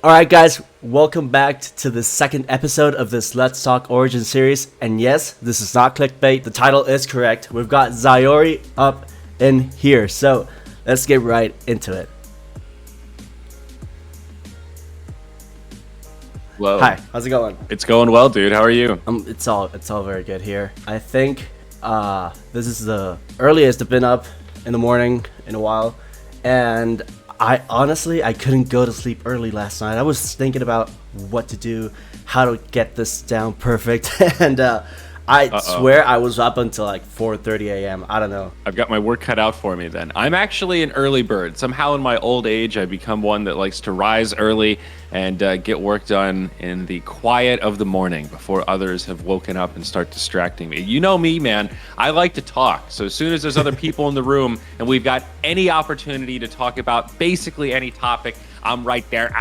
Alright guys, welcome back to the second episode of this Let's Talk Origin series. And yes, this is not clickbait, the title is correct. We've got Zyori up in here, so let's get right into it. Hello. Hi, how's it going? It's going well, dude. How are you? It's all very good here. I think this is the earliest I've been up in the morning in a while, and I honestly couldn't go to sleep early last night. I was thinking about what to do, how to get this down perfect, and I swear I was up until like 4:30 a.m. I don't know. I've got my work cut out for me then. I'm actually an early bird. Somehow in my old age, I become one that likes to rise early and get work done in the quiet of the morning before others have woken up and start distracting me. You know me, man. I like to talk. So as soon as there's other people in the room and we've got any opportunity to talk about basically any topic, I'm right there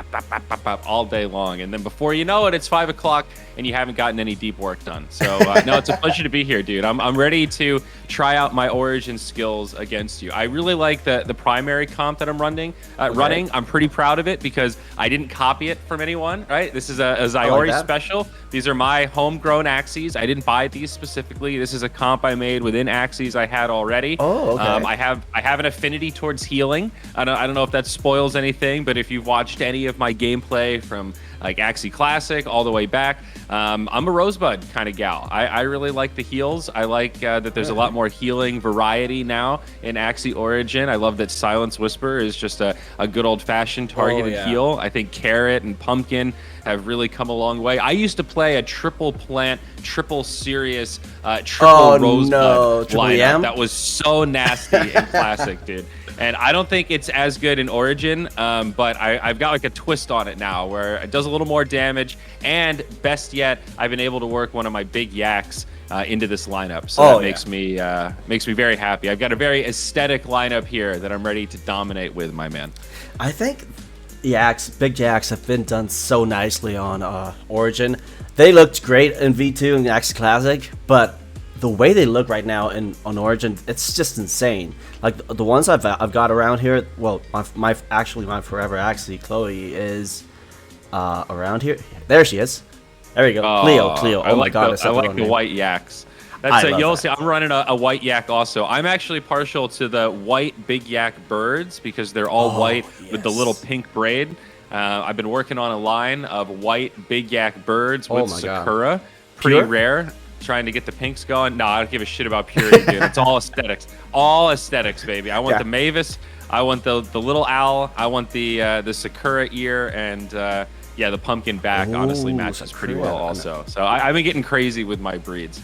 all day long. And then before you know it, it's 5 o'clock and you haven't gotten any deep work done. So no, it's a pleasure to be here, dude. I'm ready to try out my Origin skills against you. I really like the primary comp that I'm running. I'm pretty proud of it because I didn't copy it from anyone, right? This is a Zyori special. These are my homegrown Axies. I didn't buy these specifically. This is a comp I made within Axies I had already. Oh, okay. I have an affinity towards healing. I don't know if that spoils anything, but if you've watched any of my gameplay from like Axie Classic all the way back, I'm a Rosebud kind of gal. I really like the heals. I like that there's a lot more healing variety now in Axie Origin. I love that Silence Whisper is just a good old-fashioned targeted heal. I think Carrot and Pumpkin have really come a long way. I used to play a triple plant, triple serious, triple Rosebud lineup. That was so nasty in Classic, dude. And I don't think it's as good in Origin, but I've got like a twist on it now where it does a little more damage. And best yet, I've been able to work one of my big yaks into this lineup. So that makes me very happy. I've got a very aesthetic lineup here that I'm ready to dominate with, my man. I think big yaks have been done so nicely on Origin. They looked great in V2 and Axie Classic, but the way they look right now on Origin, it's just insane. Like the ones I've got around here. Well, my forever Axie Chloe is around here. There she is. There we go. Cleo. Oh my god, I like the white yaks. That's you'll see. I'm running a white yak also. I'm actually partial to the white big yak birds because they're all white with the little pink braid. I've been working on a line of white big yak birds with Sakura. Pretty rare. Trying to get the pinks going. No, I don't give a shit about purity, dude. It's all aesthetics. All aesthetics, baby. I want the Mavis. I want the little owl. I want the Sakura ear, and the pumpkin back honestly matches pretty well also. So I've been getting crazy with my breeds.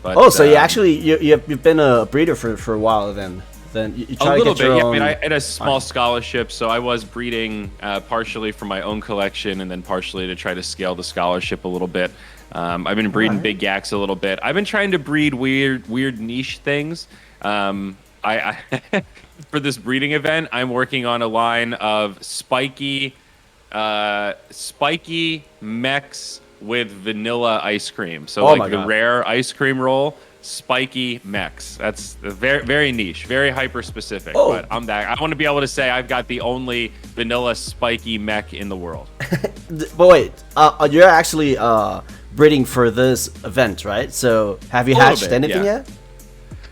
But, so you've been a breeder for a while then. Then you try a little to get your bit. own... I mean, I had a small scholarship, so I was breeding partially for my own collection, and then partially to try to scale the scholarship a little bit. I've been breeding big yaks a little bit. I've been trying to breed weird niche things. I for this breeding event, I'm working on a line of spiky mechs with vanilla ice cream. So the rare ice cream roll. Spiky mechs. That's very, very niche, very hyper specific. But I'm that. I want to be able to say I've got the only vanilla spiky mech in the world. But wait, you're actually breeding for this event, right? So have you hatched anything yet?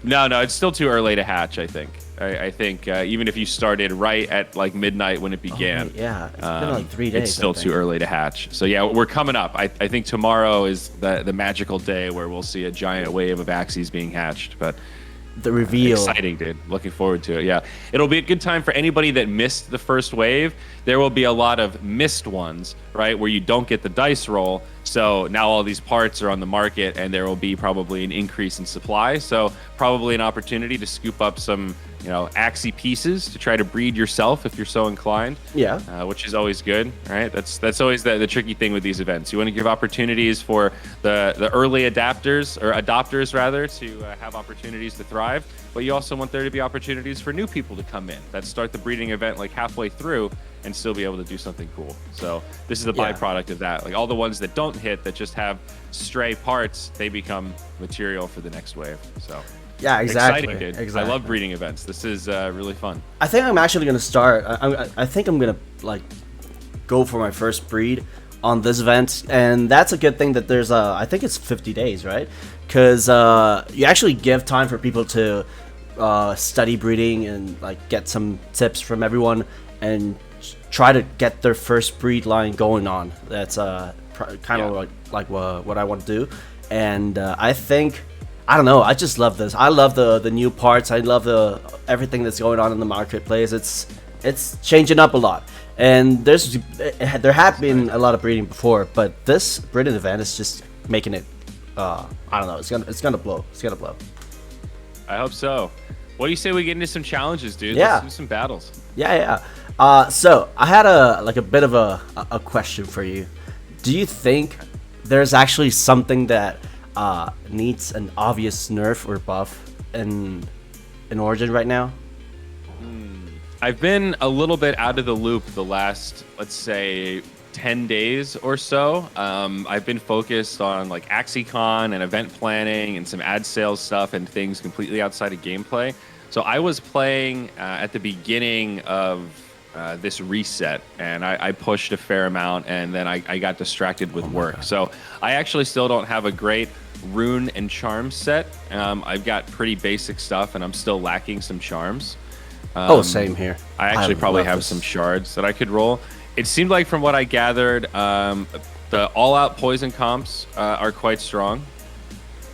No, it's still too early to hatch. I think. I think even if you started right at like midnight when it began, it's been like 3 days. It's still too early to hatch. So yeah, we're coming up. I think tomorrow is the magical day where we'll see a giant wave of Axies being hatched. But the reveal, exciting, dude. Looking forward to it. Yeah, it'll be a good time for anybody that missed the first wave. There will be a lot of missed ones, right, where you don't get the dice roll. So now all these parts are on the market, and there will be probably an increase in supply. So probably an opportunity to scoop up some, Axie pieces to try to breed yourself if you're so inclined. Yeah. Which is always good, right? That's always the tricky thing with these events. You want to give opportunities for the early adopters rather to have opportunities to thrive, but you also want there to be opportunities for new people to come in that start the breeding event like halfway through and still be able to do something cool. So this is a byproduct of that. Like all the ones that don't hit, that just have stray parts, they become material for the next wave. So yeah, exactly. Exciting, dude. Exactly. I love breeding events. This is really fun. I think I'm actually gonna start. I think I'm gonna like go for my first breed on this event, and that's a good thing that there's I think it's 50 days, right? Because you actually give time for people to study breeding and like get some tips from everyone and try to get their first breed line going on. That's kind of like what I want to do, and I think, I don't know, I just love this. I love the new parts. I love everything that's going on in the marketplace. It's changing up a lot, and there have been a lot of breeding before, but this breeding event is just making it. I don't know. It's gonna blow. It's gonna blow. I hope so. What do you say we get into some challenges, dude? Yeah. Let's do some battles. Yeah. So I had a bit of a question for you. Do you think there's actually something that needs an obvious nerf or buff in Origin right now? I've been a little bit out of the loop the last, let's say, 10 days or so. I've been focused on like AxieCon and event planning and some ad sales stuff and things completely outside of gameplay. So I was playing at the beginning of this reset, and I pushed a fair amount, and then I got distracted with work. God. So I actually still don't have a great rune and charm set. I've got pretty basic stuff, and I'm still lacking some charms. Same here. I actually probably have some shards that I could roll. It seemed like from what I gathered, the all-out poison comps are quite strong,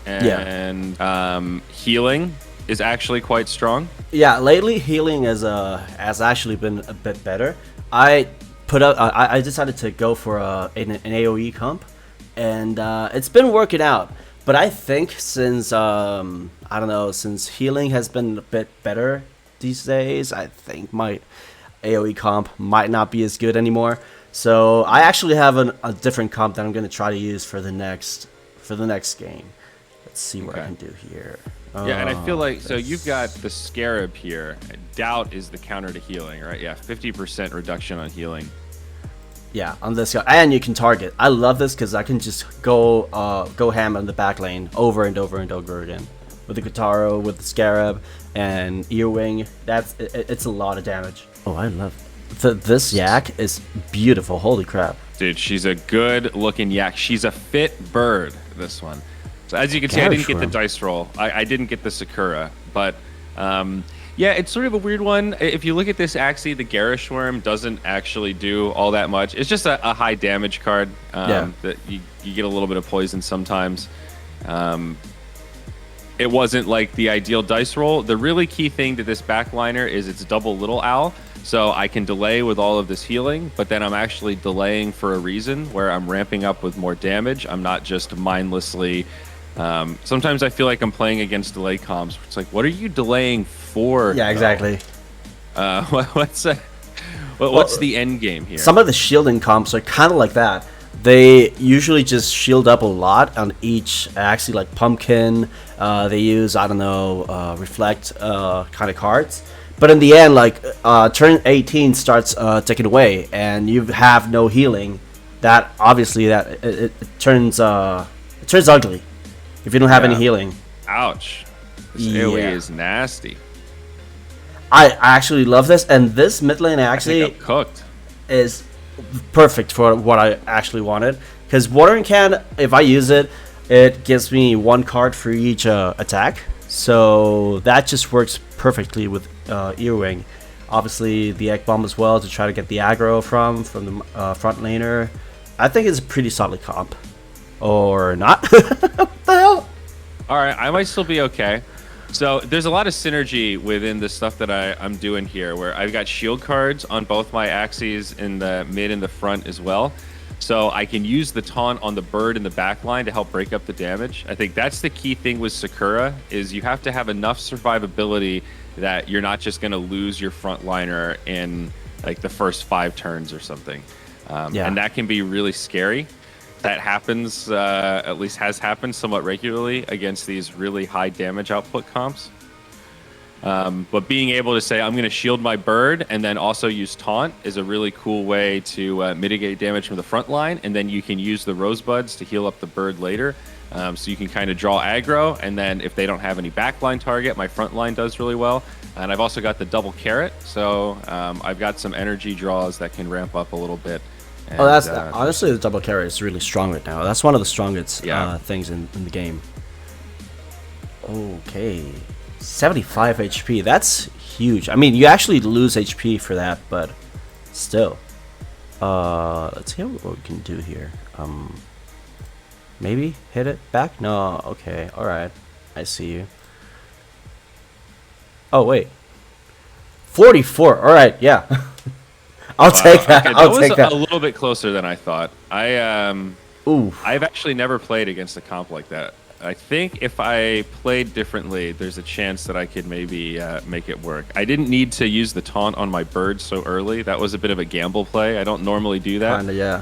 and healing is actually quite strong. Yeah, lately healing has actually been a bit better. I decided to go for an AOE comp, and it's been working out. But I think since since healing has been a bit better these days, I think my AOE comp might not be as good anymore. So I actually have a different comp that I'm going to try to use for the next game. Let's see what I can do here. Yeah, and I feel like, so you've got the Scarab here. Doubt is the counter to healing, right? Yeah, 50% reduction on healing. Yeah, on this guy, and you can target. I love this because I can just go ham on the back lane over and over and over again with the Guitarro, with the Scarab, and Earwing. It's a lot of damage. Oh, I love this yak is beautiful. Holy crap, dude! She's a good-looking yak. She's a fit bird. This one. So as you can see, I didn't get the dice roll. I didn't get the Sakura, but yeah, it's sort of a weird one. If you look at this Axie, the Garish Worm doesn't actually do all that much. It's just a high damage card that you get a little bit of poison sometimes. It wasn't like the ideal dice roll. The really key thing to this backliner is it's double Little Owl. So I can delay with all of this healing, but then I'm actually delaying for a reason where I'm ramping up with more damage. I'm not just mindlessly... sometimes I feel like I'm playing against delay comps. It's like, what are you delaying for? Yeah, exactly. What's the end game here? Some of the shielding comps are kind of like that. They usually just shield up a lot on each Axie, like Pumpkin. They use, I don't know, Reflect kind of cards. But in the end, like turn 18 starts ticking away, and you have no healing. That obviously it turns ugly if you don't have any healing. Ouch! This AoE is nasty. I actually love this, and this mid lane actually cooked is perfect for what I actually wanted. Because Watering Can, if I use it, it gives me one card for each attack. So that just works perfectly with Earwing. Obviously the Egg Bomb as well to try to get the aggro from the front laner. I think it's a pretty solid comp. Or not. What the hell? Alright, I might still be okay. So there's a lot of synergy within the stuff that I'm doing here, where I've got shield cards on both my Axies in the mid and the front as well. So I can use the taunt on the bird in the back line to help break up the damage. I think that's the key thing with Sakura, is you have to have enough survivability that you're not just going to lose your front liner in like the first 5 turns or something. And that can be really scary. That happens, at least has happened somewhat regularly against these really high damage output comps. But being able to say, I'm going to shield my bird and then also use taunt is a really cool way to mitigate damage from the front line. And then you can use the rosebuds to heal up the bird later. So you can kind of draw aggro. And then if they don't have any backline target, my front line does really well. And I've also got the double carrot. So I've got some energy draws that can ramp up a little bit And, Oh, that's honestly the double carry is really strong right now. That's one of the strongest Yeah. things in the game. Okay, 75 HP. That's huge. I mean, you actually lose HP for that, but still. Let's see what we can do here. Maybe hit it back. No. Okay. All right. I see you. Oh wait. 44. All right. Yeah. I'll take that. Okay, I'll take that. A little bit closer than I thought. Ooh. I've actually never played against a comp like that. I think if I played differently, there's a chance that I could maybe make it work. I didn't need to use the taunt on my bird so early. That was a bit of a gamble play. I don't normally do that. Kinda, yeah.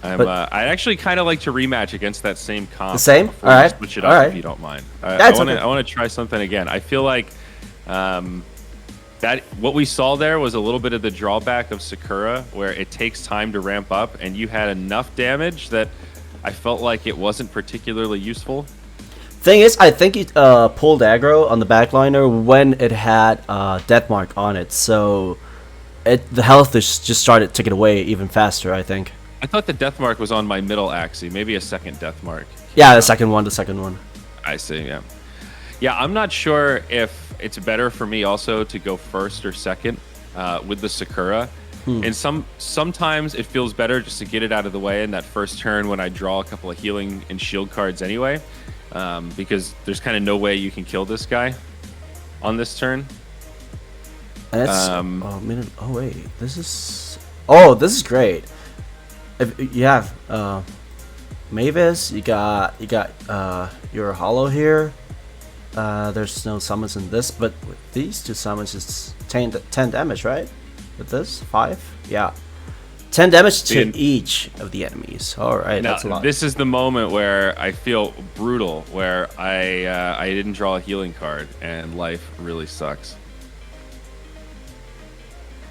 I'd actually kind of like to rematch against that same comp. The same? Before All we right. Switch it All up right. if you don't mind. That's okay. I want to try something again. I feel like that what we saw there was a little bit of the drawback of Sakura, where it takes time to ramp up, and you had enough damage that I felt like it wasn't particularly useful. Thing is, I think it pulled aggro on the backliner when it had death mark on it, so the health just started ticking away even faster. I think. I thought the death mark was on my middle Axie, maybe a second death mark. Yeah, the second one. The second one. I see. Yeah. Yeah, I'm not sure if it's better for me also to go first or second with the Sakura. And sometimes it feels better just to get it out of the way in that first turn when I draw a couple of healing and shield cards anyway, because there's kind of no way you can kill this guy on this turn. And that's oh wait, this is great. If you have Mavis, you got your hollow here. There's no summons in this, but with these two summons, it's 10 damage, right? With this, 5? Yeah. 10 damage to each of the enemies. All right, now, that's a lot. This is the moment where I feel brutal, where I didn't draw a healing card, and life really sucks.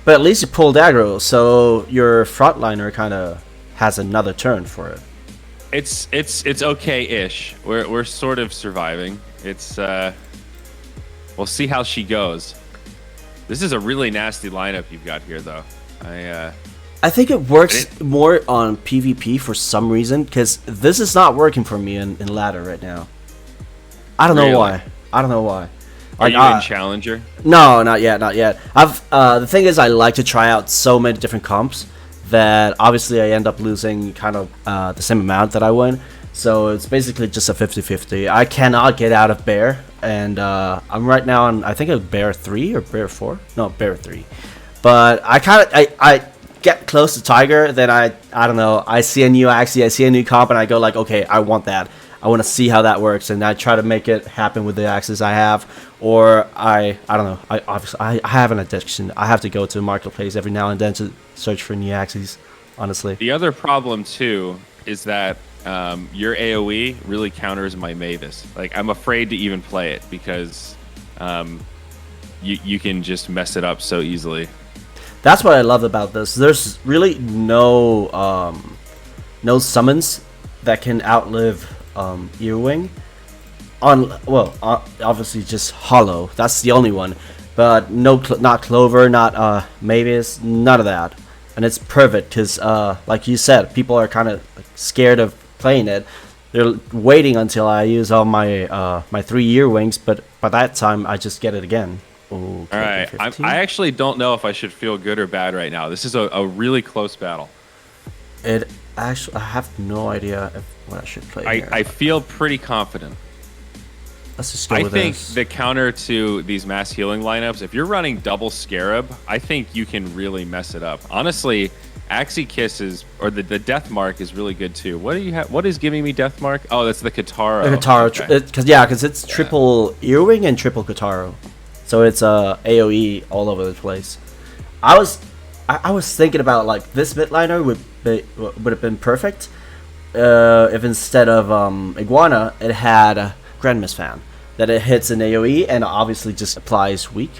But at least you pulled aggro, so your frontliner kind of has another turn for it. It's okay-ish. We're sort of surviving. It's we'll see how she goes. This is a really nasty lineup you've got here, though. I think it works more on PvP for some reason, because this is not working for me in ladder right now. I don't know why. I don't know why. Are you in Challenger? No, not yet, not yet. The thing is, I like to try out so many different comps that obviously I end up losing kind of the same amount that I win. So it's basically just a 50-50. I cannot get out of Bear, and I'm right now on, I think, a Bear 3 or Bear 4? No, Bear 3. But I get close to Tiger, then I don't know, I see a new Axie, I see a new comp, and I go like, okay, I want that. I want to see how that works, and I try to make it happen with the Axes I have, or I don't know, I have an addiction. I have to go to Marketplace every now and then to search for new Axes, honestly. The other problem, too, is that your AoE really counters my Mavis. Like, I'm afraid to even play it because you can just mess it up so easily. That's what I love about this. There's really no summons that can outlive Earwing. Obviously just Hollow. That's the only one. But not Clover, not Mavis, none of that. And it's perfect because, like you said, people are kind of scared of playing it. They're waiting until I use all my my 3 Earwings, but by that time I just get it again. Okay, all right, I actually don't know if I should feel good or bad right now. This is a really close battle. I have no idea what I should play here. I feel pretty confident. Let's just go with this. I think the counter to these mass healing lineups, if you're running double Scarab, I think you can really mess it up. Honestly, Axie Kiss or the Death Mark is really good too. What do you have? What is giving me Death Mark? Oh, that's the Kataro. The Kataro, okay. Because it's triple Earwing and triple Kataro, so it's AOE all over the place. I was thinking about like this midliner would have been perfect if instead of Iguana it had Grandmas Fan, that it hits an AoE and obviously just applies weak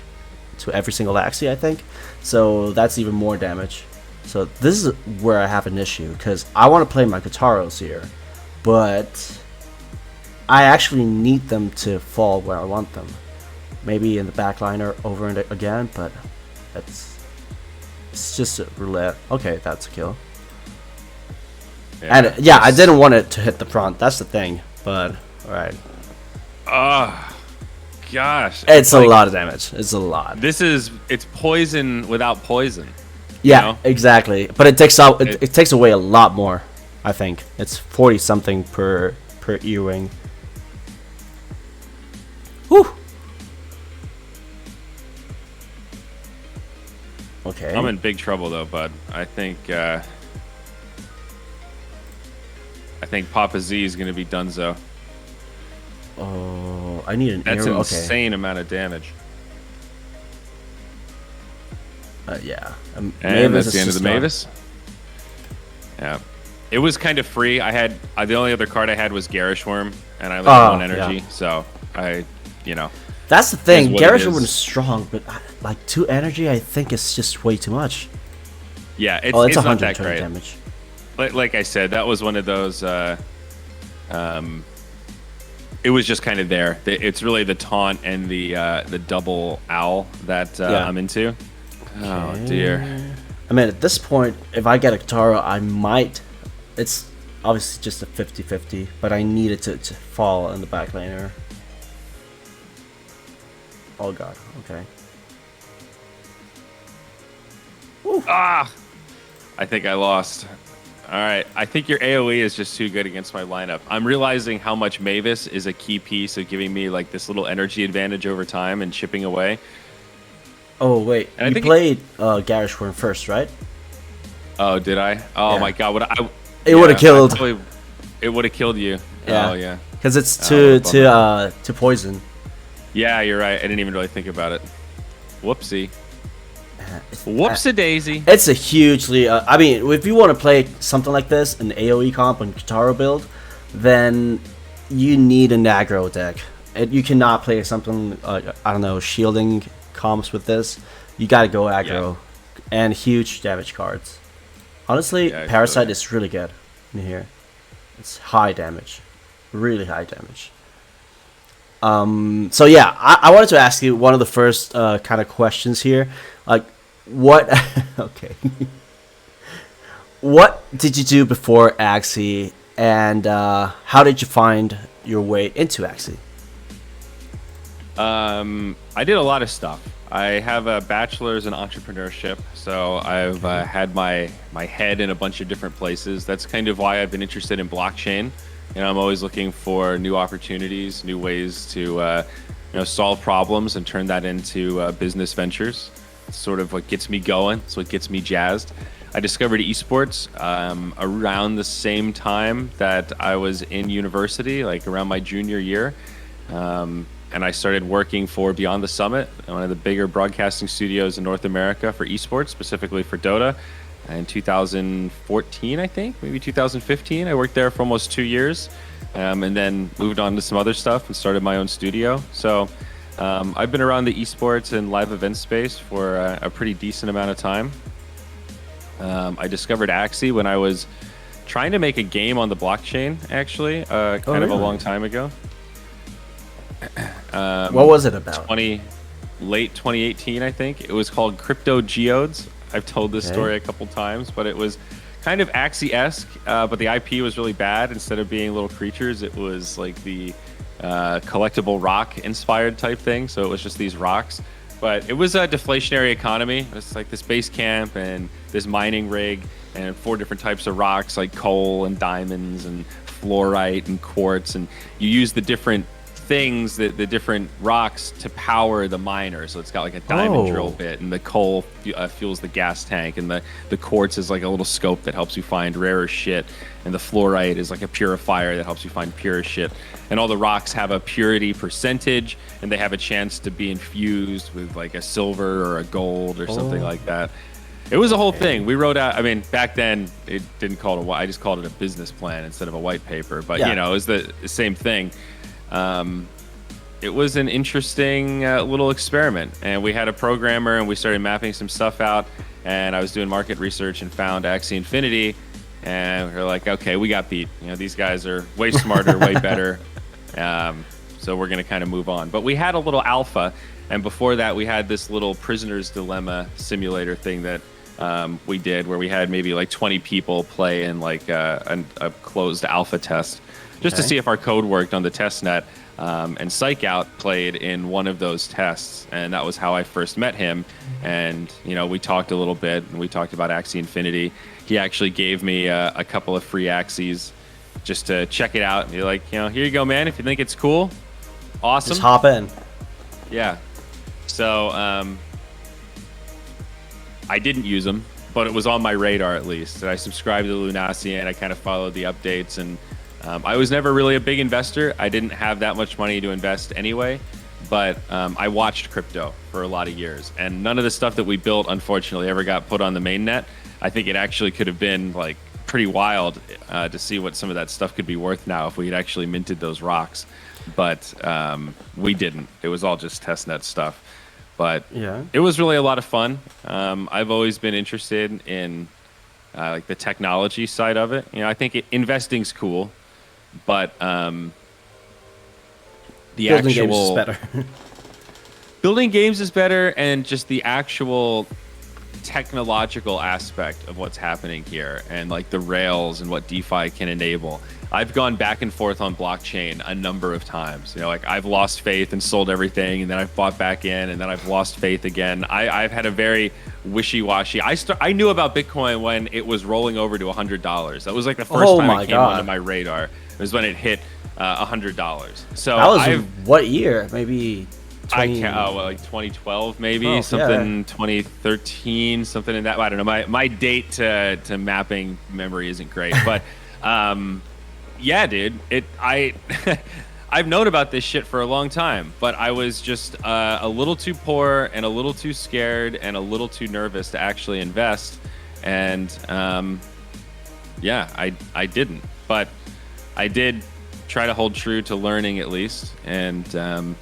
to every single Axie, I think. So that's even more damage. So this is where I have an issue, because I want to play my Kataros here, but I actually need them to fall where I want them. Maybe in the backliner over and again, but it's just a roulette. Okay, that's a kill. And yeah, I didn't want it to hit the front. That's the thing. But all right. Gosh, It's a lot of damage. It's a lot. It's poison without poison. Yeah, you know? exactly. But it takes out it takes away a lot more. I think it's 40 something per E-wing. Whew. Okay. I'm in big trouble though, bud. I think Papa Z is going to be donezo. Oh, I need an That's arrow. an insane amount of damage. Yeah. And Mavis that's the end of the Mavis. Yeah. It was kind of free. I had the only other card I had was Garish Worm, and I had 1 energy, so That's the thing. Garish Worm is is strong, but like 2 energy, I think it's just way too much. Yeah, it's not that great. Damage. Like I said, that was one of those. It was just kind of there. It's really the taunt and the double owl that I'm into. Okay. Oh dear. I mean, at this point, if I get a Katara, I might. It's obviously just a 50-50, but I need it to fall in the back laner. Oh god. Okay. I think I lost. All right. I think your AoE is just too good against my lineup. I'm realizing how much Mavis is a key piece of giving me like this little energy advantage over time and chipping away. Oh wait, and you played Garish Worm first, right? Oh, did I? Oh my god, it would have killed. It would have killed you. Yeah. Oh yeah. Because it's to poison. Yeah, you're right. I didn't even really think about it. Whoopsie. Whoopsie-daisy. It's a hugely... I mean, if you want to play something like this, an AoE comp and Katara build, then you need an aggro deck. You cannot play something, I don't know, shielding comps with this. You gotta go aggro. And huge damage cards. Honestly, Parasite is really good in here. It's high damage. Really high damage. So yeah, I wanted to ask you one of the first kind of questions here. Like, what... okay. What did you do before Axie, and how did you find your way into Axie? I did a lot of stuff. I have a bachelor's in entrepreneurship, so I've had my head in a bunch of different places. That's kind of why I've been interested in blockchain. I'm always looking for new opportunities, new ways to solve problems and turn that into business ventures. It's sort of what gets me going. It's what gets me jazzed. I discovered esports around the same time that I was in university, like around my junior year. And I started working for Beyond the Summit, one of the bigger broadcasting studios in North America for esports, specifically for Dota. In 2014, I think, maybe 2015, I worked there for almost 2 years, and then moved on to some other stuff and started my own studio. So I've been around the esports and live event space for a pretty decent amount of time. I discovered Axie when I was trying to make a game on the blockchain, actually, of a long time ago. What was it about? Late 2018, I think. It was called Crypto Geodes. I've told this story a couple times, but it was kind of Axie-esque, but the IP was really bad. Instead of being little creatures, it was like the collectible rock-inspired type thing. So it was just these rocks. But it was a deflationary economy. It's like this base camp and this mining rig and 4 different types of rocks like coal and diamonds and fluorite and quartz. And you use the different things, the different rocks to power the miner. So it's got like a diamond drill bit, and the coal fuels the gas tank, and the quartz is like a little scope that helps you find rarer shit, and the fluorite is like a purifier that helps you find purer shit. And all the rocks have a purity percentage, and they have a chance to be infused with like a silver or a gold or something like that. It was a whole thing. We wrote out, I mean, back then it didn't call it I just called it a business plan instead of a white paper, but it was the same thing. It was an interesting little experiment, and we had a programmer, and we started mapping some stuff out, and I was doing market research and found Axie Infinity, and we were like, okay, we got beat. These guys are way smarter, way better, so we're going to kind of move on. But we had a little alpha, and before that we had this little prisoner's dilemma simulator thing that we did where we had maybe like 20 people play in like a closed alpha test just to Okay. see if our code worked on the test net. And Psych Out played in one of those tests, and that was how I first met him. And we talked a little bit, and we talked about Axie Infinity. He actually gave me a couple of free Axies just to check it out. And you're like, here you go, man. If you think it's cool, awesome. Just hop in. Yeah. So I didn't use them, but it was on my radar at least. And I subscribed to Lunacia, I kind of followed the updates. And I was never really a big investor. I didn't have that much money to invest anyway. But I watched crypto for a lot of years. And none of the stuff that we built, unfortunately, ever got put on the mainnet. I think it actually could have been like pretty wild to see what some of that stuff could be worth now if we had actually minted those rocks. But we didn't. It was all just testnet stuff. But Yeah. it was really a lot of fun. I've always been interested in like the technology side of it. I think investing's cool, but the Building actual games is better. building games is better, and just the actual technological aspect of what's happening here and like the rails and what DeFi can enable. I've gone back and forth on blockchain a number of times. Like I've lost faith and sold everything, and then I've bought back in, and then I've lost faith again. I've had a very wishy-washy. I knew about Bitcoin when it was rolling over to $100. That was like the first time it came onto my radar. It was when it hit $100. So That was what year? Maybe 20... like 2012, maybe 2013, something in that. I don't know. My date to mapping memory isn't great, but yeah, dude. I've known about this shit for a long time, but I was just a little too poor and a little too scared and a little too nervous to actually invest, and yeah, I didn't, but I did try to hold true to learning at least, and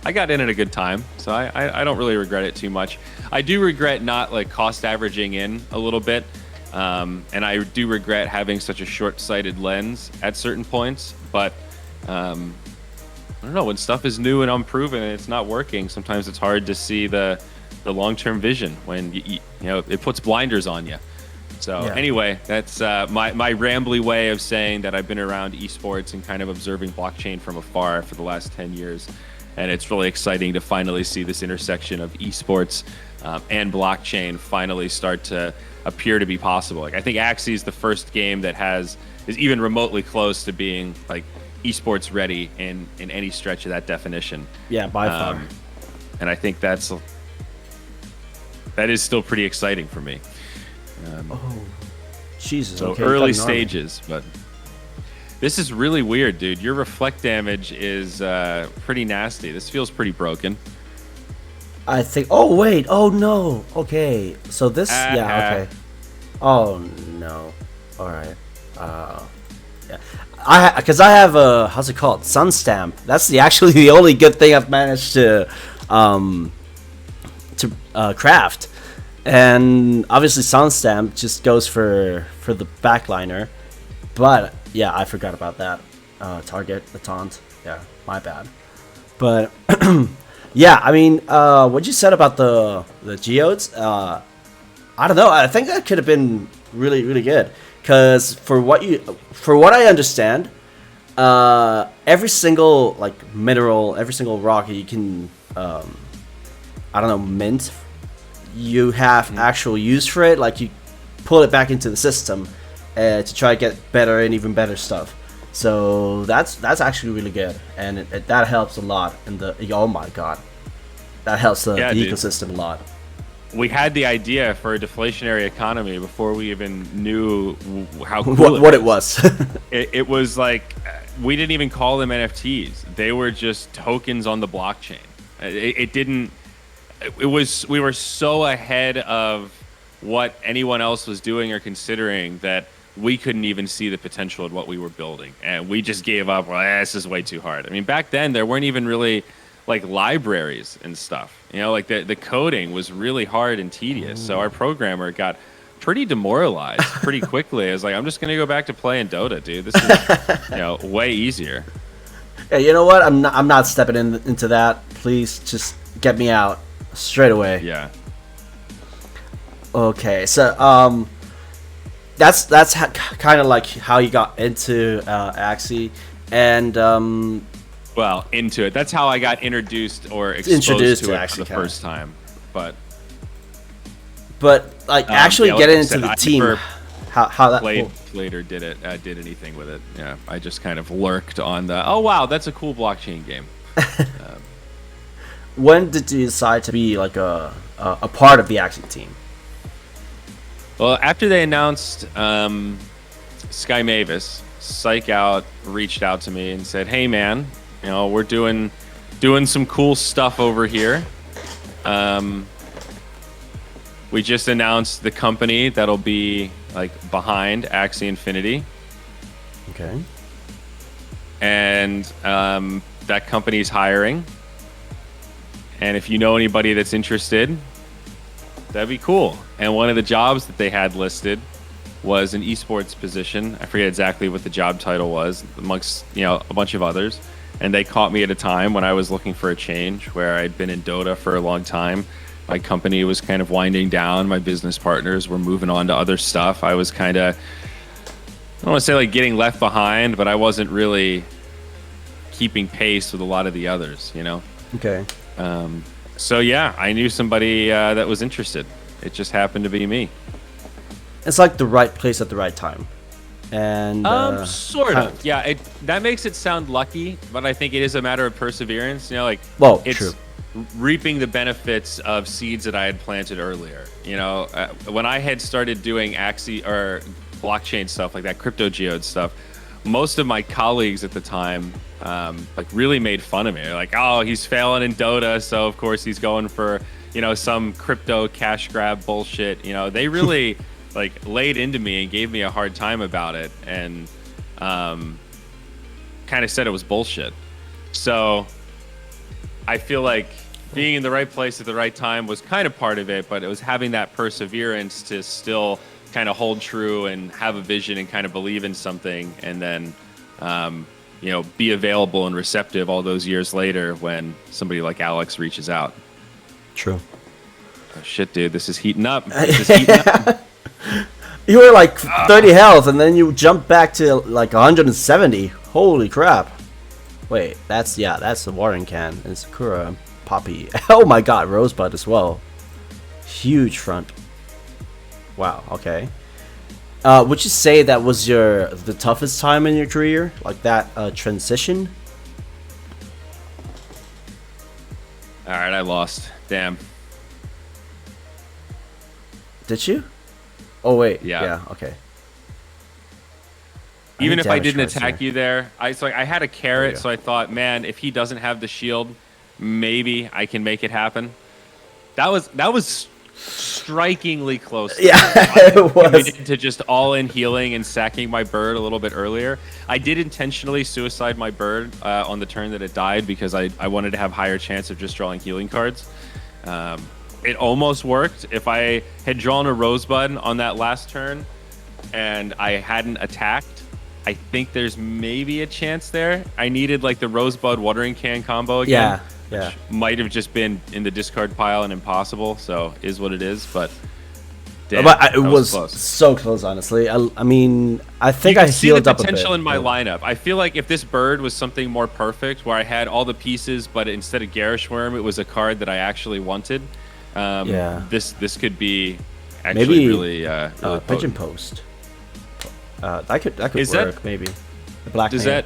I got in at a good time, so I don't really regret it too much. I do regret not like cost averaging in a little bit, and I do regret having such a short-sighted lens at certain points. But I don't know, when stuff is new and unproven and it's not working, sometimes it's hard to see the long-term vision when it puts blinders on you. So anyway, that's my rambly way of saying that I've been around esports and kind of observing blockchain from afar for the last 10 years. And it's really exciting to finally see this intersection of esports and blockchain finally start to appear to be possible. Like I think Axie is the first game that is even remotely close to being like esports ready in any stretch of that definition. Yeah, by far. And I think that is still pretty exciting for me. Jesus. So okay, early stages, but this is really weird, dude. Your reflect damage is pretty nasty. This feels pretty broken. I think. Oh wait. Oh no. Okay. So this. Yeah. Okay. Oh no. All right. Yeah. Because I have a how's it called? Sun stamp. That's actually the only good thing I've managed to craft. And obviously, Sun stamp just goes for the backliner. But yeah, I forgot about that. Target the taunt. Yeah, my bad. But yeah, I mean, what you said about the geodes, I don't know. I think that could have been really, really good. Because for what I understand, every single like mineral, every single rock you can, I don't know, mint. You have actual use for it. Like you pull it back into the system to try to get better and even better stuff. So that's actually really good, and that helps a lot. And oh my god, that helps the ecosystem a lot. We had the idea for a deflationary economy before we even knew how cool what it was. It was like we didn't even call them NFTs. They were just tokens on the blockchain. We were so ahead of what anyone else was doing or considering that we couldn't even see the potential of what we were building, and we just gave up. Well, this is way too hard. I mean, back then there weren't even really like libraries and stuff. Like the coding was really hard and tedious. So our programmer got pretty demoralized pretty quickly. I was like, I'm just gonna go back to playing Dota, dude. This is way easier. Yeah, you know what? I'm not stepping into that. Please just get me out straight away. Yeah. Okay, so that's kind of like how you got into Axie, and Well, into it. That's how I got introduced or Introduced exposed to to it Axie for the kinda. first time. But like actually yeah, like getting I into said, the I team, never how that played or did anything with it. Yeah, I just kind of lurked on the. Oh wow, that's a cool blockchain game. when did you decide to be like a part of the Axie team? Well, after they announced Sky Mavis, Psych Out reached out to me and said, "Hey man, we're doing some cool stuff over here. We just announced the company that'll be like behind Axie Infinity, Okay. and that company's hiring. And if you know anybody that's interested, that'd be cool." And one of the jobs that they had listed was an esports position. I forget exactly what the job title was, amongst a bunch of others. And they caught me at a time when I was looking for a change, where I'd been in Dota for a long time. My company was kind of winding down. My business partners were moving on to other stuff. I was kind of, I don't want to say like getting left behind, but I wasn't really keeping pace with a lot of the others, Okay. So yeah, I knew somebody that was interested. It just happened to be me. It's like the right place at the right time, and Sort of. Yeah, that makes it sound lucky, but I think it is a matter of perseverance. Well, it's true. reaping the benefits of seeds that I had planted earlier. When I had started doing Axie or blockchain stuff like that, crypto geode stuff, most of my colleagues at the time like really made fun of me. They're like, "Oh, he's failing in Dota, so of course he's going for some crypto cash grab bullshit." They really like laid into me and gave me a hard time about it, and kind of said it was bullshit. So I feel like being in the right place at the right time was kind of part of it, but it was having that perseverance to still kind of hold true and have a vision and kind of believe in something, and then be available and receptive all those years later when somebody like Alex reaches out. True. Oh, shit, dude, this is heating up. You were like 30 health, and then you jumped back to like 170. Holy crap! Wait, that's the watering can and Sakura and Poppy. Oh my God, Rosebud as well. Huge front. Wow. Okay. Would you say that was the toughest time in your career, like that transition? All right, I lost. Damn. Did you? Oh wait. Yeah. Yeah. Okay. Even if I didn't damage attack you there, I had a carrot, go. so I thought, man, if he doesn't have the shield, maybe I can make it happen. That was strikingly close. Yeah, it was. To just all in healing and sacking my bird a little bit earlier. I did intentionally suicide my bird on the turn that it died, because I wanted to have higher chance of just drawing healing cards. It almost worked. If I had drawn a Rosebud on that last turn and I hadn't attacked, I think there's maybe a chance there. I needed like the Rosebud watering can combo again. Yeah. Which might have just been in the discard pile and impossible, so is what it is. But damn, But it was close. so close, honestly. I mean, I think You I can see healed the up a bit. potential in my lineup. I feel like if this bird was something more perfect, where I had all the pieces, but instead of Garish Worm, it was a card that I actually wanted. This could be actually Maybe really Pigeon potent. Post. That could Is work, that- maybe. The black Does man.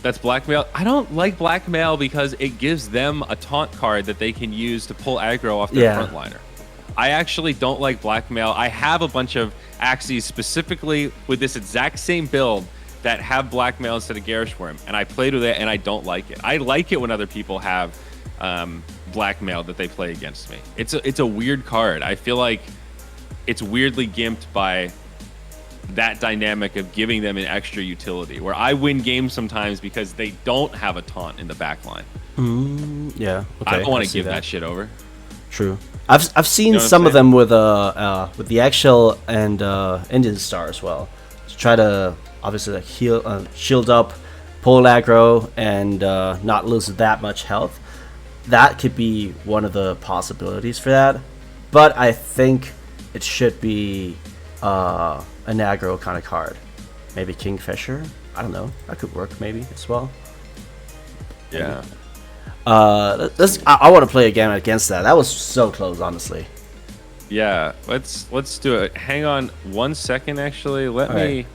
that's blackmail? I don't like blackmail because it gives them a taunt card that they can use to pull aggro off their frontliner. I actually don't like blackmail. I have a bunch of Axies specifically with this exact same build that have blackmail instead of Garish Worm, and I played with it and I don't like it. I like it when other people have blackmail that they play against me. It's a weird card. I feel like it's weirdly gimped by that dynamic of giving them an extra utility, where I win games sometimes because they don't have a taunt in the back line. Yeah. Okay, I don't want to see give that shit over. True. I've seen know what I'm some of saying? them with the Eggshell and Indian Star as well, to try to obviously like shield up, pull aggro, and not lose that much health. That could be one of the possibilities for that. But I think it should be an aggro kind of card. Maybe Kingfisher. I don't know. That could work maybe as well. Yeah. I want to play again against that. That was so close, honestly. Yeah. Let's do it. Hang on 1 second. Actually, let All me. right.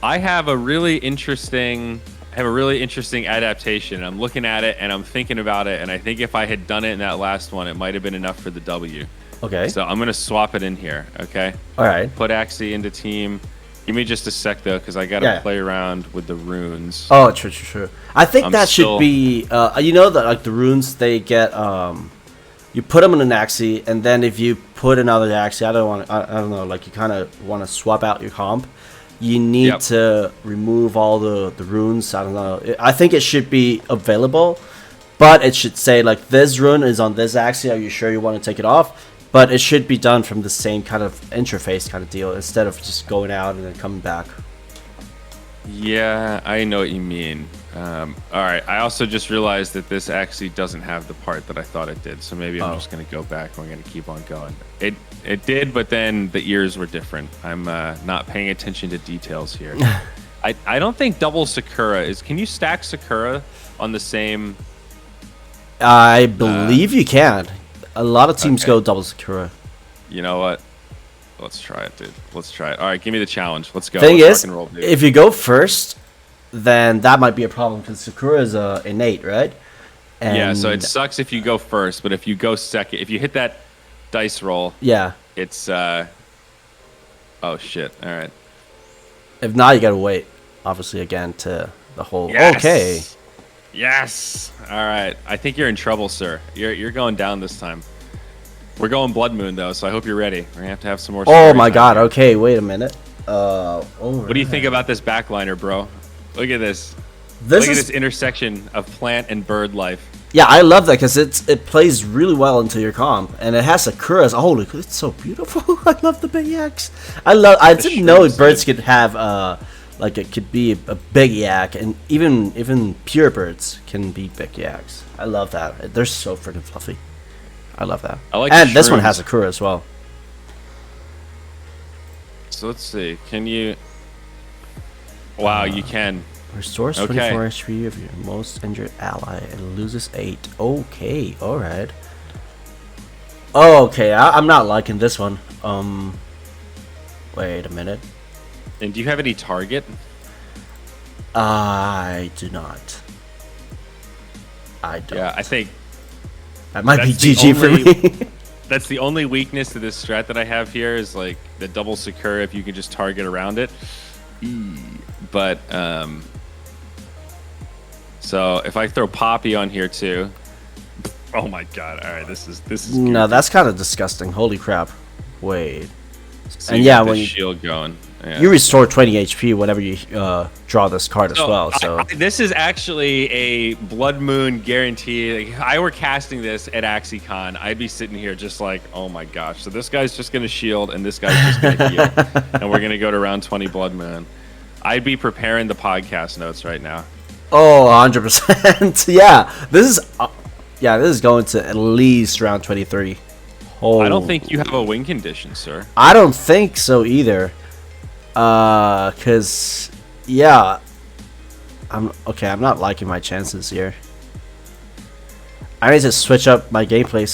I have a really interesting adaptation. I'm looking at it and I'm thinking about it, and I think if I had done it in that last one, it might have been enough for the W. Okay. So I'm gonna swap it in here. Okay. All right. Put Axie into team. Give me just a sec though, because I gotta play around with the runes. Oh, true. I think that still... should be. You know that like the runes they get. You put them in an Axie, and then if you put another Axie, I don't know. Like you kind of want to swap out your comp. You need to remove all the runes. I don't know. I think it should be available, but it should say like this rune is on this Axie. Are you sure you want to take it off? But it should be done from the same kind of interface kind of deal instead of just going out and then coming back. Yeah, I know what you mean. All right. I also just realized that this actually doesn't have the part that I thought it did. So maybe I'm just going to go back and we're going to keep on going. It did, but then the ears were different. I'm not paying attention to details here. I don't think double Sakura is... Can you stack Sakura on the same... I believe you can. A lot of teams go double Sakura. You know what? Let's try it, dude. Let's try it. All right, give me the challenge. Let's go. Thing Let's is, rock and roll, dude. if you go first, then that might be a problem because Sakura is innate, right? And yeah, so it sucks if you go first, but if you go second, if you hit that dice roll, it's oh shit. All right. If not, you gotta wait, obviously, again to the whole. Yes! Okay. Yes. All right. I think you're in trouble, sir. You're going down this time. We're going Blood Moon though, so I hope you're ready. We're gonna have some more. Oh my god. Here. Okay, wait a minute. What do you think about this backliner, bro? Look at this. Look at this intersection of plant and bird life. Yeah, I love that because it plays really well into your comp, and it has Sakura's. Holy, it's so beautiful. I love the big yaks. I didn't know birds could have like it could be a big yak, and even pure birds can be big yaks. I love that. They're so freaking fluffy. I love that. I like and this one has Sakura as well. So let's see. Can you? Wow, you can. Restores 24 HP of your most injured ally and loses 8. Okay, alright. Oh, okay, I'm not liking this one. Wait a minute. And do you have any target? I do not. I don't. Yeah, I think that might be GG for me. That's the only weakness to this strat that I have here is like the double Sakura if you can just target around it. But so if I throw Poppy on here too, oh my god! All right, this is. No, goofy. that's kind of disgusting. Holy crap! Wait. So and yeah, when shield going, you restore 20 HP whenever you draw this card as well. So this is actually a Blood Moon guarantee. Like, if I were casting this at AxieCon, I'd be sitting here just like, oh my gosh! So this guy's just gonna shield, and this guy's just gonna heal, and we're gonna go to round 20 Blood Moon. I'd be preparing the podcast notes right now. Oh, 100%. Yeah, this is going to at least round 23. Oh. I don't think you have a win condition, sir. I don't think so either. Cause yeah, I'm not liking my chances here. I need to switch up my gameplay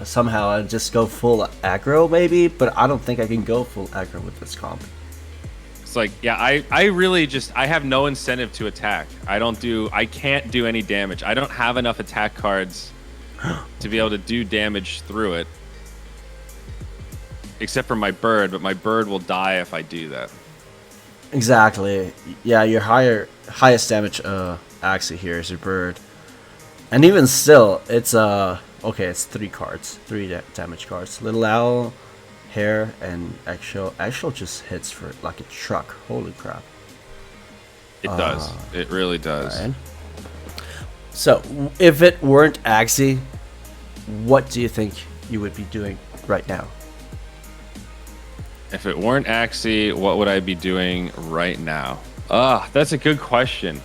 somehow and just go full aggro maybe, but I don't think I can go full aggro with this comp. It's like, yeah, I really just, I have no incentive to attack. I can't do any damage. I don't have enough attack cards to be able to do damage through it. Except for my bird, but my bird will die if I do that. Exactly. Yeah, your highest damage Axie here is your bird. And even still, it's okay, it's 3 cards. 3 damage cards. Little Owl, Hair, and Axie. Axie just hits for like a truck. Holy crap. It does. It really does. Right. So, if it weren't Axie, what do you think you would be doing right now? If it weren't Axie, what would I be doing right now? That's a good question.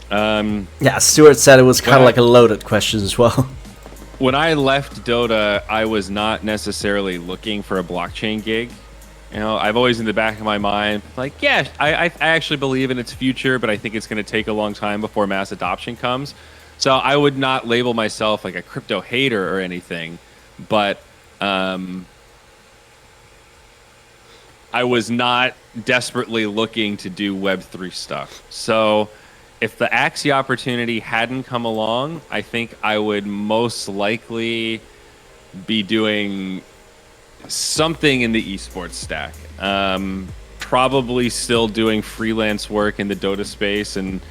Yeah, Stuart said it was kind of like a loaded question as well. when I left Dota, I was not necessarily looking for a blockchain gig. You know, I've always in the back of my mind, like, yeah, I actually believe in its future, but I think it's going to take a long time before mass adoption comes. So I would not label myself like a crypto hater or anything, but I was not desperately looking to do Web3 stuff. So if the Axie opportunity hadn't come along, I think I would most likely be doing something in the esports stack. Probably still doing freelance work in the Dota space and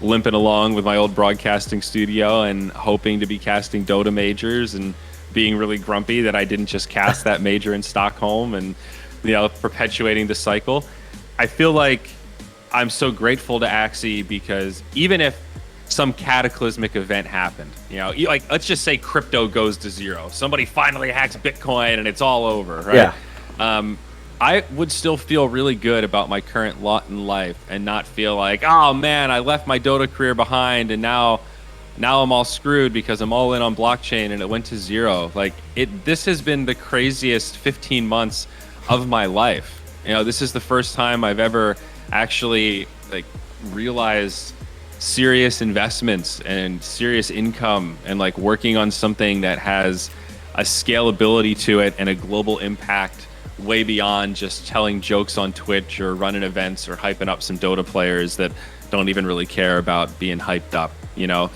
limping along with my old broadcasting studio and hoping to be casting Dota majors and being really grumpy that I didn't just cast that major in Stockholm and, you know, perpetuating the cycle. I feel like I'm so grateful to Axie because even if some cataclysmic event happened, you know, like let's just say crypto goes to zero, somebody finally hacks Bitcoin and it's all over, right? Yeah. I would still feel really good about my current lot in life and not feel like, oh man, I left my Dota career behind and now I'm all screwed because I'm all in on blockchain and it went to zero. Like this has been the craziest 15 months of my life. You know, this is the first time I've ever actually like realized serious investments and serious income and like working on something that has a scalability to it and a global impact way beyond just telling jokes on Twitch or running events or hyping up some Dota players that don't even really care about being hyped up, you know.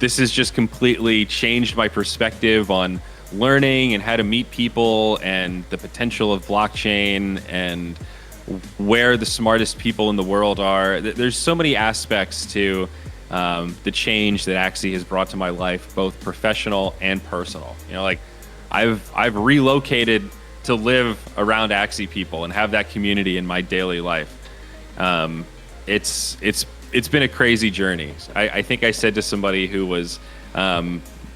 This has just completely changed my perspective on learning and how to meet people and the potential of blockchain and where the smartest people in the world are. There's so many aspects to the change that Axie has brought to my life, both professional and personal. You know, like I've relocated to live around Axie people and have that community in my daily life. It's been a crazy journey. I think I said to somebody who was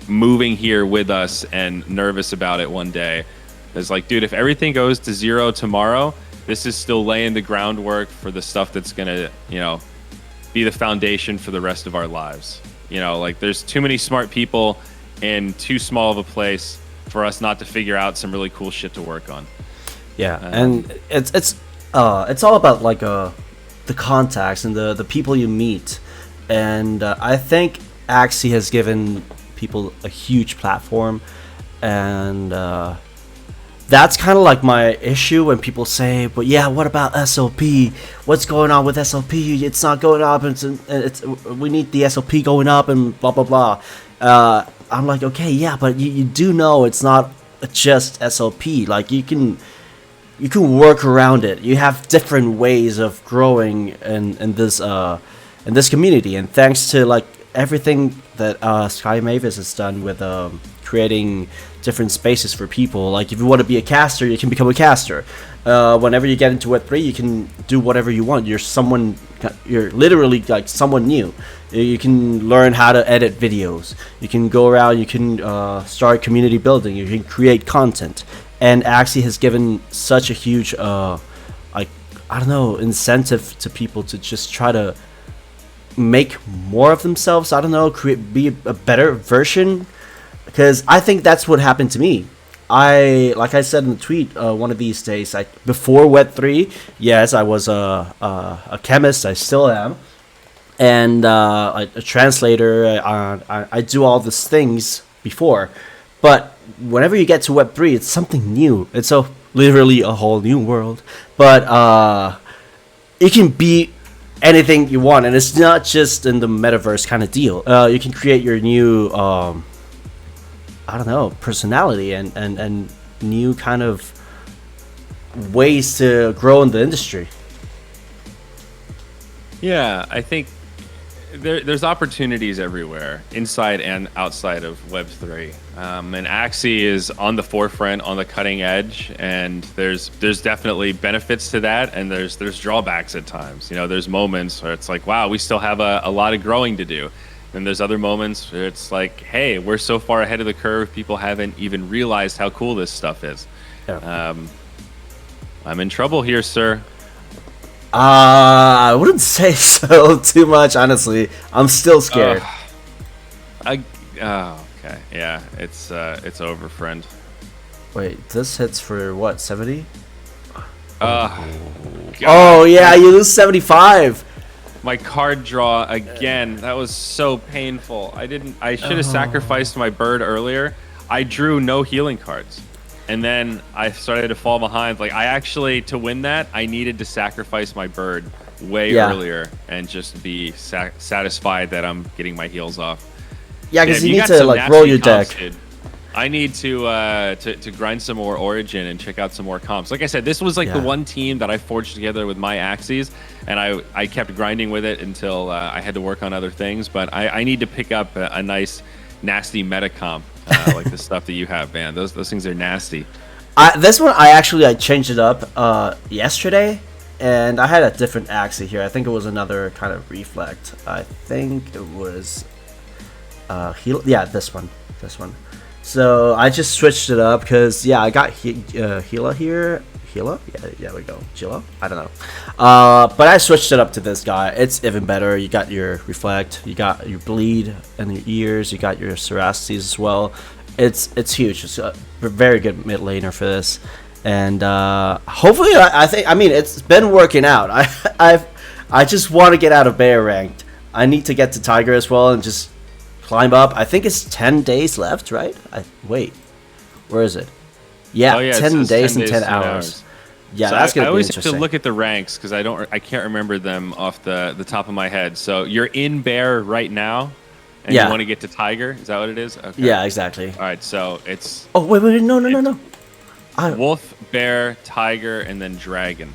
moving here with us and nervous about it one day, it's like, dude, if everything goes to zero tomorrow, this is still laying the groundwork for the stuff that's gonna, you know, be the foundation for the rest of our lives. You know, like there's too many smart people in too small of a place for us not to figure out some really cool shit to work on. Yeah, and it's all about like the contacts and the people you meet, and I think Axie has given people a huge platform, and that's kind of like my issue when people say, but yeah, what about SLP? What's going on with SLP? It's not going up, and we need the SLP going up, and blah blah blah. I'm like, okay, yeah, but you do know it's not just SLP. Like you can work around it. You have different ways of growing in this community, and thanks to like everything that Sky Mavis has done with creating different spaces for people. Like if you want to be a caster, you can become a caster. Whenever you get into Web3, you can do whatever you want. You're literally like someone new. You can learn how to edit videos. You can go around, you can start community building, you can create content. And Axie has given such a huge incentive to people to just try to make more of themselves. I don't know, be a better version, because I think that's what happened to me. Like I said in the tweet, one of these days, before Web3, yes, I was a chemist. I still am, and a translator. I do all these things before, but whenever you get to Web3, it's something new. It's literally a whole new world. But it can be anything you want, and it's not just in the metaverse kind of deal. You can create your new personality and new kind of ways to grow in the industry. Yeah, I think there's opportunities everywhere, inside and outside of Web3. And Axie is on the forefront, on the cutting edge, and there's definitely benefits to that, and there's drawbacks at times. You know, there's moments where it's like, wow, we still have a lot of growing to do. And there's other moments where it's like, hey, we're so far ahead of the curve, people haven't even realized how cool this stuff is. Yeah. I'm in trouble here, sir. I wouldn't say so too much, honestly. I'm still scared. Okay, yeah, it's over, friend. Wait, this hits for what, 70? God, Oh yeah, you lose 75. my card draw again. That was so painful. I should have sacrificed my bird earlier. I drew no healing cards. And then I started to fall behind. Like, I actually, to win that, I needed to sacrifice my bird way earlier and just be satisfied that I'm getting my heals off. Yeah, because you you need got to some like roll nasty your comps, deck. dude. I need to grind some more Origin and check out some more comps. Like I said, this was like the one team that I forged together with my Axies, and I kept grinding with it until I had to work on other things. But I need to pick up a nice, nasty meta comp like the stuff that you have, man. Those things are nasty. This one I changed it up yesterday, and I had a different Axie here. I think it was another kind of reflect. I think it was heal. Yeah, this one. So I just switched it up because I got Gila here. Gila? Yeah, we go. Gila? I don't know. But I switched it up to this guy. It's even better. You got your reflect, you got your bleed and your ears, you got your Seracities as well. It's huge. It's a very good mid laner for this, and hopefully I mean it's been working out. I just want to get out of bear ranked. I need to get to Tiger as well and just climb up. I think it's 10 days left, right? Wait, where is it? Yeah, 10 days and 10 hours. Yeah, so that's gonna be interesting. I always have to look at the ranks because I can't remember them off the top of my head. So you're in bear right now. And you want to get to Tiger? Is that what it is? Okay. Yeah, exactly. All right, so it's... Oh, wait, no. Wolf, bear, tiger, and then dragon.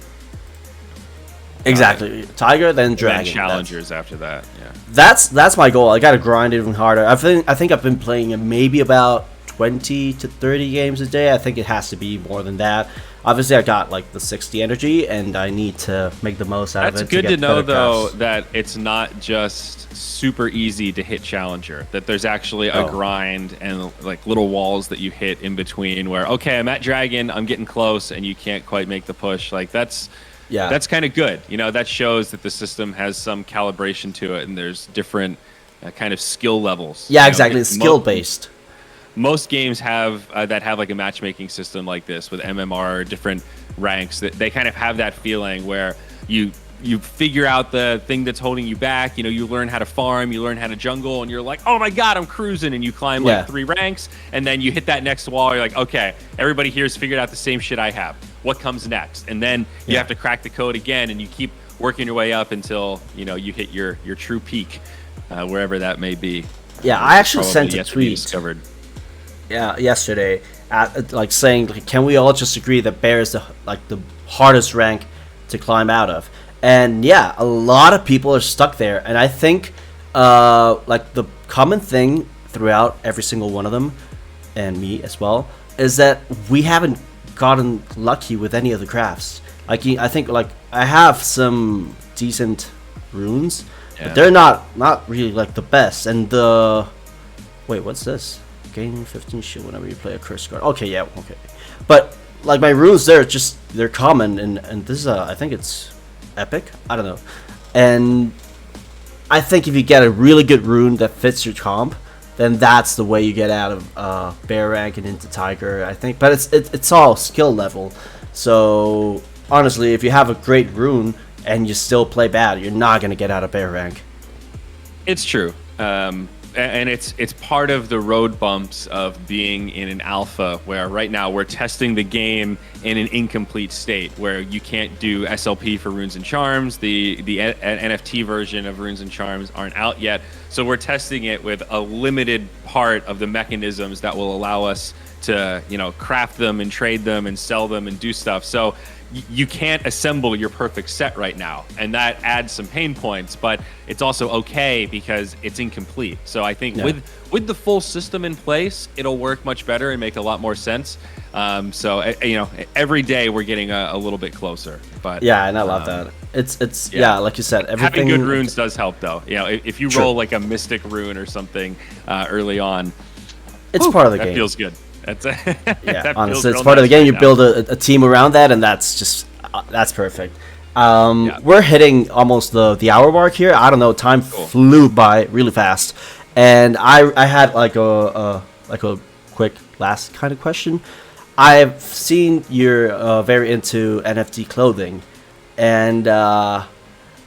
Exactly. Tiger, then dragon. And then challengers after that, yeah. That's my goal. I got to grind even harder. I think I've been playing maybe about 20 to 30 games a day. I think it has to be more than that. Obviously, I got like the 60 energy, and I need to make the most out of it. That's good to know, though, that it's not just super easy to hit challenger. That there's actually a grind and like little walls that you hit in between. Where I'm at dragon, I'm getting close, and you can't quite make the push. Like that's kind of good. You know, that shows that the system has some calibration to it, and there's different kind of skill levels. Yeah, exactly. It's skill based. Most games have that have like a matchmaking system like this with MMR, different ranks. That they kind of have that feeling where you figure out the thing that's holding you back. You know, you learn how to farm, you learn how to jungle, and you're like, oh my god, I'm cruising, and you climb like 3 ranks, and then you hit that next wall. You're like, okay, everybody here's figured out the same shit I have. What comes next? And then you have to crack the code again, and you keep working your way up until you hit your true peak, wherever that may be. Yeah, I actually sent a tweet. Yesterday, like saying, can we all just agree that bear is the hardest rank to climb out of? And yeah, a lot of people are stuck there, and I think like the common thing throughout every single one of them, and me as well, is that we haven't gotten lucky with any of the crafts. Like I think like I have some decent runes, but they're not really like the best. And the what's this? Gain 15 shield whenever you play a curse card. Okay, but like my runes, they're common, and this is I think it's epic. I don't know, and I think if you get a really good rune that fits your comp, then that's the way you get out of bear rank and into tiger. I think, but it's all skill level. So honestly, if you have a great rune and you still play bad, you're not gonna get out of bear rank. It's true. And it's part of the road bumps of being in an alpha, where right now we're testing the game in an incomplete state, where you can't do SLP for runes and charms. The NFT version of runes and charms aren't out yet, so we're testing it with a limited part of the mechanisms that will allow us to craft them and trade them and sell them and do stuff. So you can't assemble your perfect set right now, and that adds some pain points, but it's also okay because it's incomplete. So I think with the full system in place, it'll work much better and make a lot more sense. So every day we're getting a little bit closer. But and I love that. It's like you said, everything. Having good runes does help, though. If you roll like a mystic rune or something early on, it's part of the game. That feels good. That's honestly, it's part of the game. You build a team around that, and that's just that's perfect. We're hitting almost the hour mark here. I don't know, time flew by really fast, And I had like a quick last kind of question. I've seen you're very into NFT clothing, and I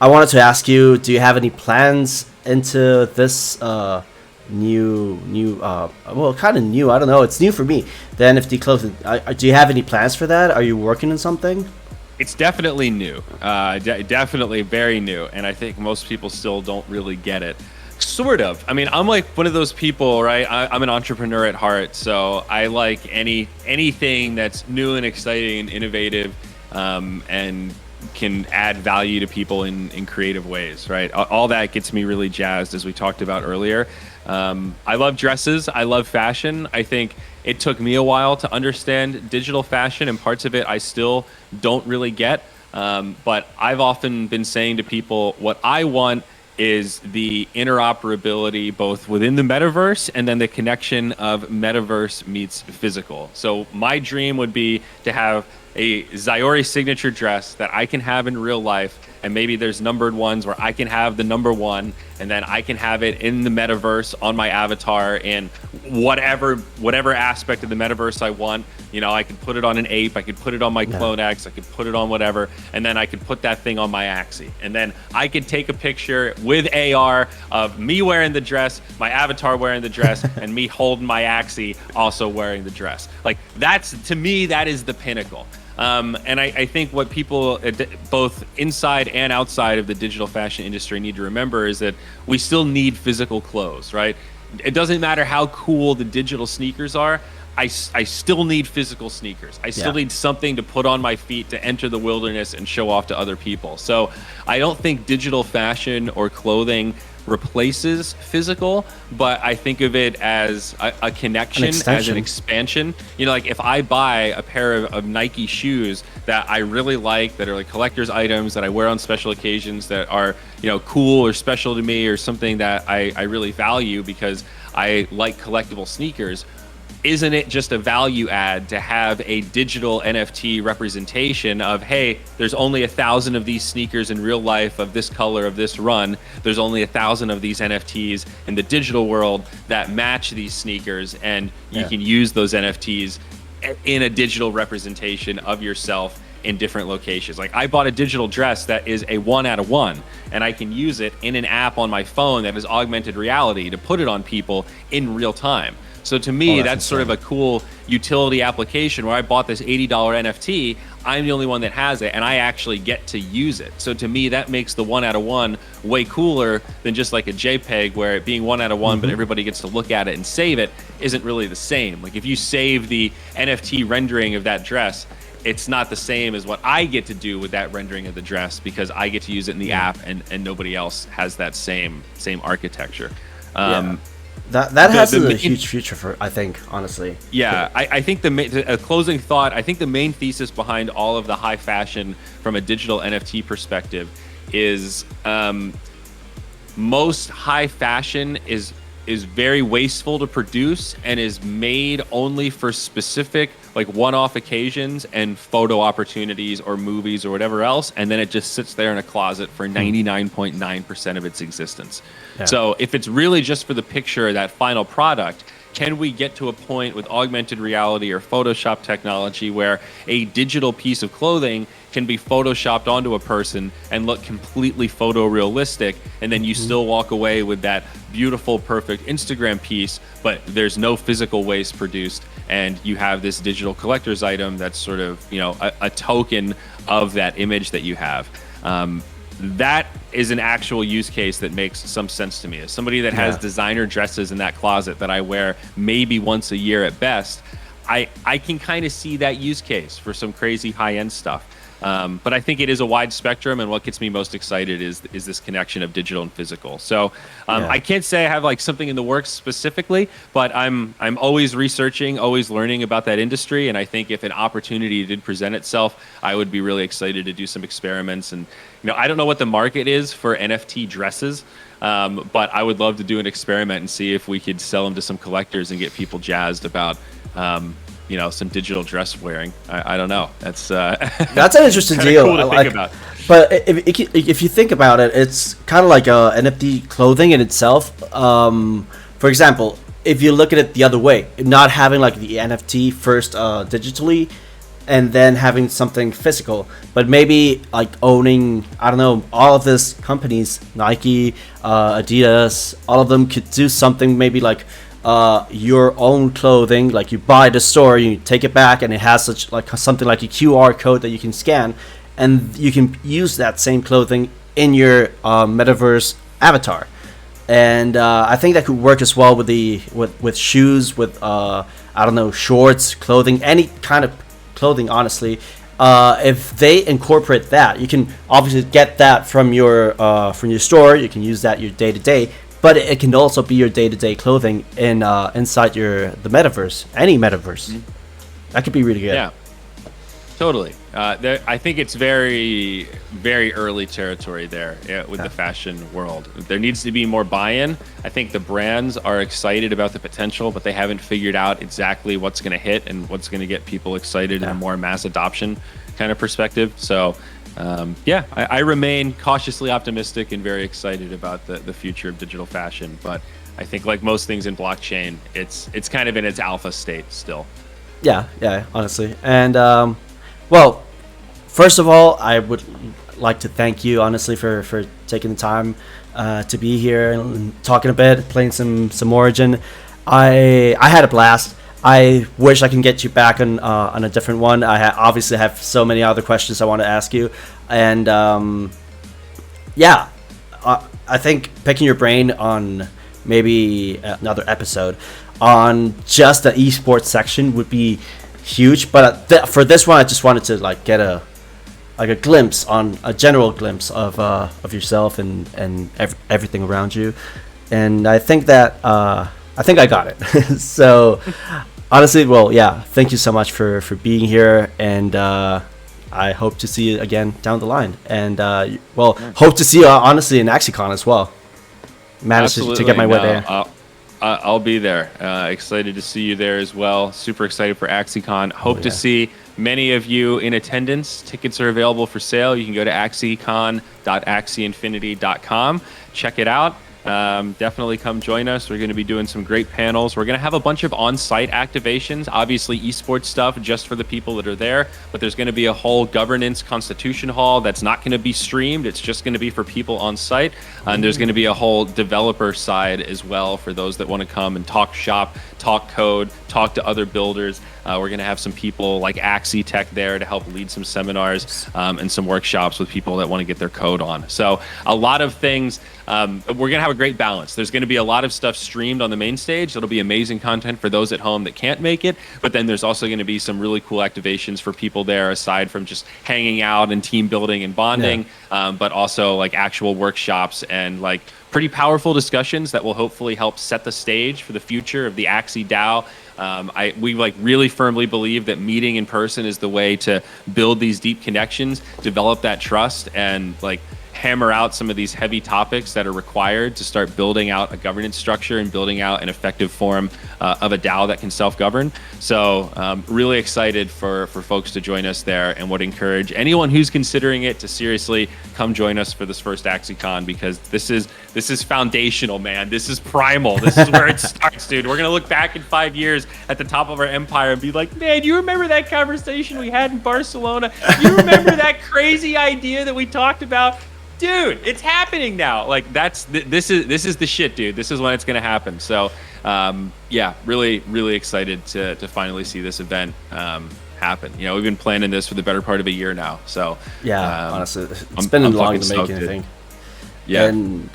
wanted to ask you: do you have any plans into this well, kind of new? I don't know. It's new for me. The NFT clothing. Do you have any plans for that? Are you working on something? It's definitely new, definitely very new, and I think most people still don't really get it. Sort of. I mean, I'm like one of those people, right? I'm an entrepreneur at heart, so I like anything that's new and exciting and innovative, and can add value to people in creative ways, right? All that gets me really jazzed, as we talked about earlier. I love dresses. I love fashion. I think it took me a while to understand digital fashion, and parts of it I still don't really get. But I've often been saying to people, what I want is the interoperability both within the metaverse and then the connection of metaverse meets physical. So my dream would be to have a Zyori signature dress that I can have in real life, and maybe there's numbered ones where I can have the number one, and then I can have it in the metaverse on my avatar in whatever aspect of the metaverse I want. You know, I could put it on an ape, I could put it on my Clone X, I could put it on whatever, and then I could put that thing on my Axie. And then I could take a picture with AR of me wearing the dress, my avatar wearing the dress, and me holding my Axie also wearing the dress. Like, that's, to me, that is the pinnacle. And I think what people, both inside and outside of the digital fashion industry, need to remember is that we still need physical clothes, right? It doesn't matter how cool the digital sneakers are. I still need physical sneakers. I still need something to put on my feet to enter the wilderness and show off to other people. So I don't think digital fashion or clothing replaces physical, but I think of it as a connection, as an expansion. You know, like if I buy a pair of Nike shoes that I really like, that are like collector's items that I wear on special occasions, that are, you know, cool or special to me, or something that I really value because I like collectible sneakers, isn't it just a value add to have a digital NFT representation of, hey, there's only 1,000 of these sneakers in real life of this color, of this run. There's only 1,000 of these NFTs in the digital world that match these sneakers, and you can use those NFTs in a digital representation of yourself in different locations. Like, I bought a digital dress that is a 1 out of 1, and I can use it in an app on my phone that is augmented reality to put it on people in real time. So to me, that's sort of a cool utility application where I bought this $80 NFT. I'm the only one that has it, and I actually get to use it. So to me, that makes the 1 out of 1 way cooler than just like a JPEG, where it being 1 out of 1, but everybody gets to look at it and save it, isn't really the same. Like, if you save the NFT rendering of that dress, it's not the same as what I get to do with that rendering of the dress, because I get to use it in the app, and nobody else has that same architecture. That has a huge future for, I think, honestly. Yeah, I think a closing thought, I think the main thesis behind all of the high fashion from a digital NFT perspective is most high fashion is very wasteful to produce and is made only for specific, like, one-off occasions and photo opportunities or movies or whatever else, and then it just sits there in a closet for 99.9% of its existence. So if it's really just for the picture, that final product, can we get to a point with augmented reality or Photoshop technology where a digital piece of clothing can be photoshopped onto a person and look completely photorealistic, and then you still walk away with that beautiful, perfect Instagram piece, but there's no physical waste produced, and you have this digital collector's item that's sort of, you know, a token of that image that you have. That is an actual use case that makes some sense to me. As somebody that has designer dresses in that closet that I wear maybe once a year at best, I can kind of see that use case for some crazy high-end stuff. But I think it is a wide spectrum, and what gets me most excited is this connection of digital and physical. So I can't say I have like something in the works specifically, but I'm always researching, always learning about that industry, and I think if an opportunity did present itself, I would be really excited to do some experiments. And, you know, I don't know what the market is for NFT dresses, but I would love to do an experiment and see if we could sell them to some collectors and get people jazzed about you know, some digital dress wearing. I don't know. That's an interesting deal. Cool to think about. But if you think about it, it's kind of like NFT clothing in itself. For example, if you look at it the other way, not having like the NFT first digitally, and then having something physical, but maybe like owning, I don't know, all of these companies, Nike, Adidas, all of them could do something maybe like your own clothing, like you buy the store, you take it back, and it has such like something like a QR code that you can scan, and you can use that same clothing in your metaverse avatar. And I think that could work as well with with shoes, with I don't know, shorts, clothing, any kind of clothing, honestly. If they incorporate that, you can obviously get that from your store. You can use that your day to day, but it can also be your day to day clothing in inside the metaverse, any metaverse. That could be really good. Yeah, totally. I think it's very, very early territory there with the fashion world. There needs to be more buy-in. I think the brands are excited about the potential, but they haven't figured out exactly what's going to hit and what's going to get people excited in a more mass adoption kind of perspective. So, I remain cautiously optimistic and very excited about the future of digital fashion. But I think, like most things in blockchain, it's kind of in its alpha state still. Yeah, honestly. And well, first of all, I would like to thank you, honestly, for taking the time to be here and talking a bit, playing some Origin. I had a blast. I wish I can get you back on a different one. I obviously have so many other questions I want to ask you, and I think picking your brain on maybe another episode on just the esports section would be huge. But for this one, I just wanted to like get a general glimpse of yourself and everything around you, and I think that I got it. So honestly, well, yeah, thank you so much for being here, and I hope to see you again down the line, and hope to see you honestly in AxieCon as well. Managed to get my way there. I'll be there. Excited to see you there as well. Super excited for AxieCon. Hope to see many of you in attendance. Tickets are available for sale. You can go to axiecon.axieinfinity.com. Check it out. Definitely come join us. We're going to be doing some great panels. We're going to have a bunch of on-site activations, obviously esports stuff just for the people that are there, but there's going to be a whole governance constitution hall that's not going to be streamed. It's just going to be for people on site. And there's going to be a whole developer side as well for those that want to come and talk shop, talk code, talk to other builders. We're going to have some people like Axie Tech there to help lead some seminars and some workshops with people that want to get their code on. So a lot of things. We're going to have a great balance. There's going to be a lot of stuff streamed on the main stage. It'll be amazing content for those at home that can't make it. But then there's also going to be some really cool activations for people there aside from just hanging out and team building and bonding, but also like actual workshops and like pretty powerful discussions that will hopefully help set the stage for the future of the Axie DAO. We like really firmly believe that meeting in person is the way to build these deep connections, develop that trust, and like hammer out some of these heavy topics that are required to start building out a governance structure and building out an effective form of a DAO that can self-govern. So really excited for folks to join us there, and would encourage anyone who's considering it to seriously come join us for this first AxieCon, because this is foundational, man. This is primal. This is where it starts, dude. We're going to look back in 5 years at the top of our empire and be like, man, you remember that conversation we had in Barcelona? You remember that crazy idea that we talked about? Dude, it's happening now. Like this is the shit, dude. This is when it's gonna happen. So, really, really excited to finally see this event happen. You know, we've been planning this for the better part of a year now. So honestly, it's been long in the making, I think. Yeah, and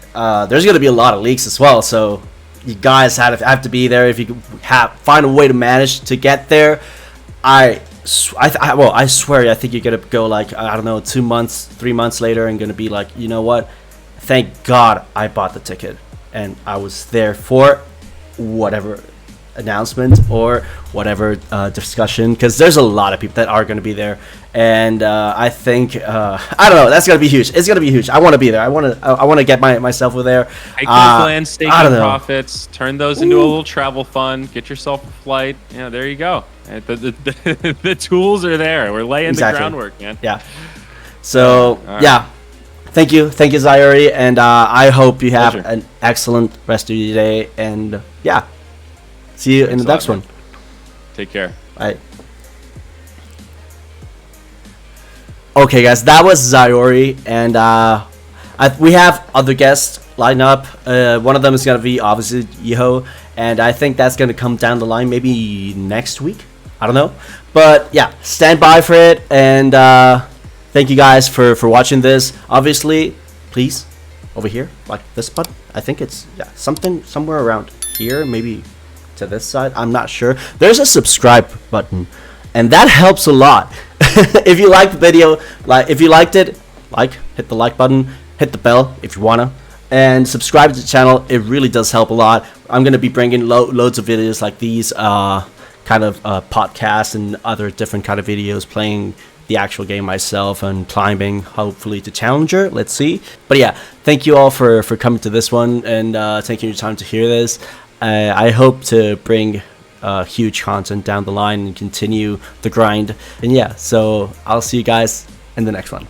there's gonna be a lot of leaks as well. So you guys have to be there. If you can find a way to manage to get there, I swear, I think you're gonna go like, I don't know, 2 months, 3 months later, and gonna be like, you know what? Thank God I bought the ticket and I was there for whatever announcement or whatever discussion, because there's a lot of people that are gonna be there, and I think I don't know, that's gonna be huge. It's gonna be huge. I want to be there. I want to get myself over there. Take those land staking profits, turn those into a little travel fund, get yourself a flight. Yeah, there you go. The tools are there. We're laying the groundwork, man. Yeah. So Alright. yeah, thank you, Zyori, and I hope you have Pleasure. an excellent rest of your day. And yeah, see you in the Thanks next a lot, one. man. Take care. Bye. Okay, guys, that was Zyori, and we have other guests lined up. One of them is gonna be obviously Yeho, and I think that's gonna come down the line maybe next week. I don't know, but yeah, stand by for it. And thank you guys for watching this. Obviously, please over here, like this button. I think it's something somewhere around here, maybe to this side. I'm not sure. There's a subscribe button, and that helps a lot. If you liked the video, if you liked it, hit the like button, hit the bell if you wanna, and subscribe to the channel. It really does help a lot. I'm gonna be bringing loads of videos like these, kind of podcasts and other different kind of videos, playing the actual game myself and climbing, hopefully to Challenger. Let's see. But yeah, thank you all for coming to this one and taking your time to hear this. I hope to bring huge content down the line and continue the grind. And yeah, so I'll see you guys in the next one.